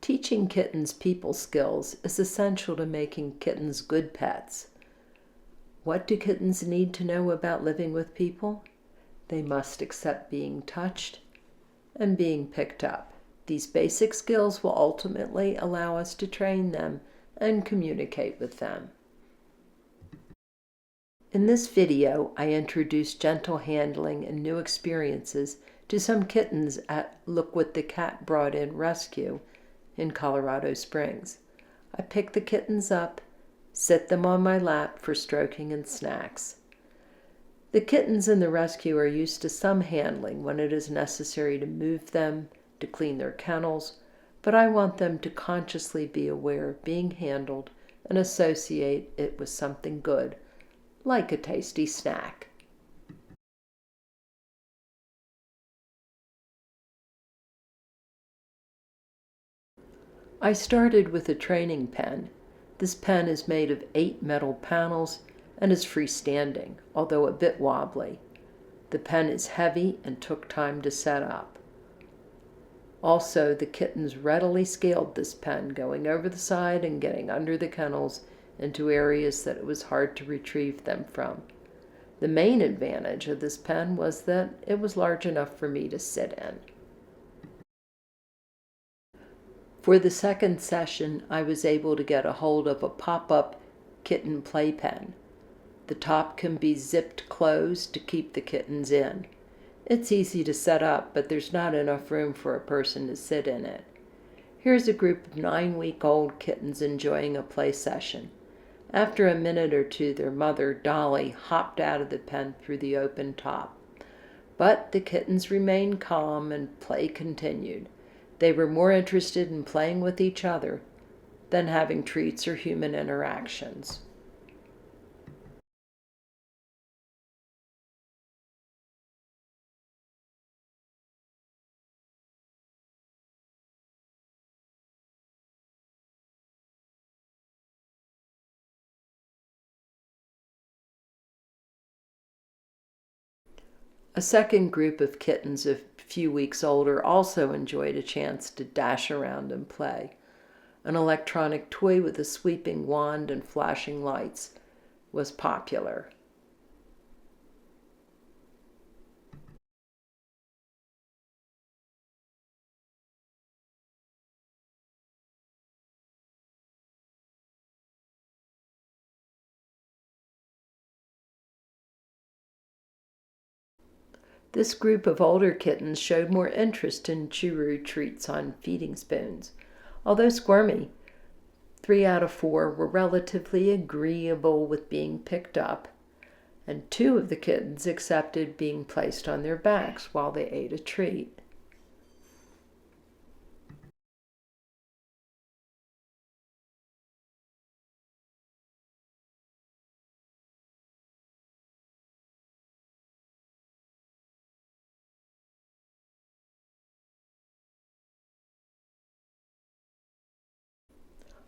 Teaching kittens people skills is essential to making kittens good pets. What do kittens need to know about living with people? They must accept being touched and being picked up. These basic skills will ultimately allow us to train them and communicate with them. In this video, I introduced gentle handling and new experiences to some kittens at Look What the Cat Brought In Rescue in Colorado Springs. I pick the kittens up, sit them on my lap for stroking and snacks. The kittens in the rescue are used to some handling when it is necessary to move them, to clean their kennels, but I want them to consciously be aware of being handled and associate it with something good, like a tasty snack. I started with a training pen. This pen is made of 8 metal panels and is freestanding, although a bit wobbly. The pen is heavy and took time to set up. Also, the kittens readily scaled this pen, going over the side and getting under the kennels into areas that it was hard to retrieve them from. The main advantage of this pen was that it was large enough for me to sit in. For the second session, I was able to get a hold of a pop-up kitten playpen. The top can be zipped closed to keep the kittens in. It's easy to set up, but there's not enough room for a person to sit in it. Here's a group of 9-week-old kittens enjoying a play session. After a minute or two, their mother, Dolly, hopped out of the pen through the open top. But the kittens remained calm and play continued. They were more interested in playing with each other than having treats or human interactions. A second group of kittens a few weeks older also enjoyed a chance to dash around and play. An electronic toy with a sweeping wand and flashing lights was popular. This group of older kittens showed more interest in churu treats on feeding spoons. Although squirmy, 3 out of 4 were relatively agreeable with being picked up, and 2 of the kittens accepted being placed on their backs while they ate a treat.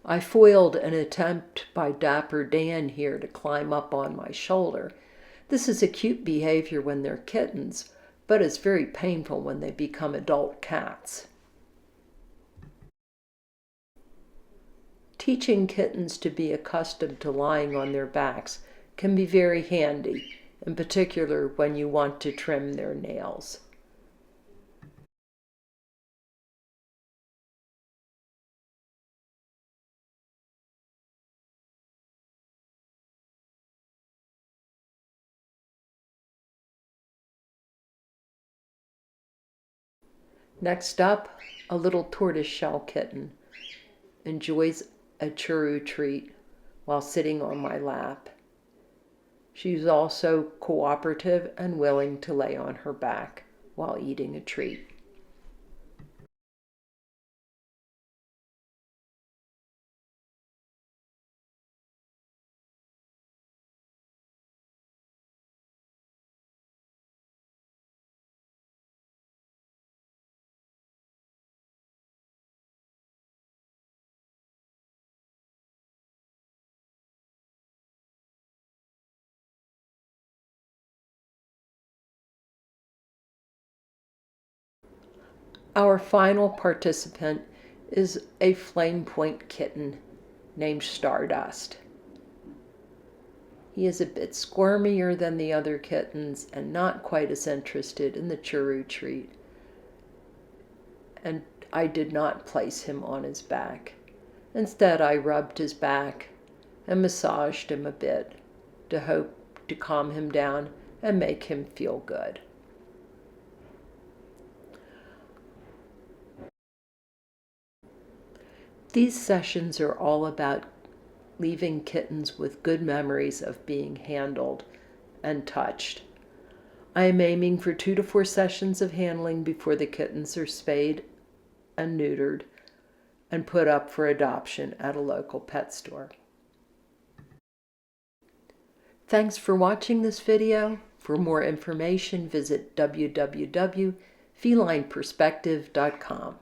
I foiled an attempt by Dapper Dan here to climb up on my shoulder. This is a cute behavior when they're kittens, but it's very painful when they become adult cats. Teaching kittens to be accustomed to lying on their backs can be very handy, in particular when you want to trim their nails. Next up, a little tortoiseshell kitten enjoys a churu treat while sitting on my lap. She's also cooperative and willing to lay on her back while eating a treat. Our final participant is a flame point kitten named Stardust. He is a bit squirmier than the other kittens and not quite as interested in the churu treat. And I did not place him on his back. Instead, I rubbed his back and massaged him a bit to hope to calm him down and make him feel good. These sessions are all about leaving kittens with good memories of being handled and touched. I am aiming for 2 to 4 sessions of handling before the kittens are spayed and neutered and put up for adoption at a local pet store. Thanks for watching this video. For more information, visit www.felineperspective.com.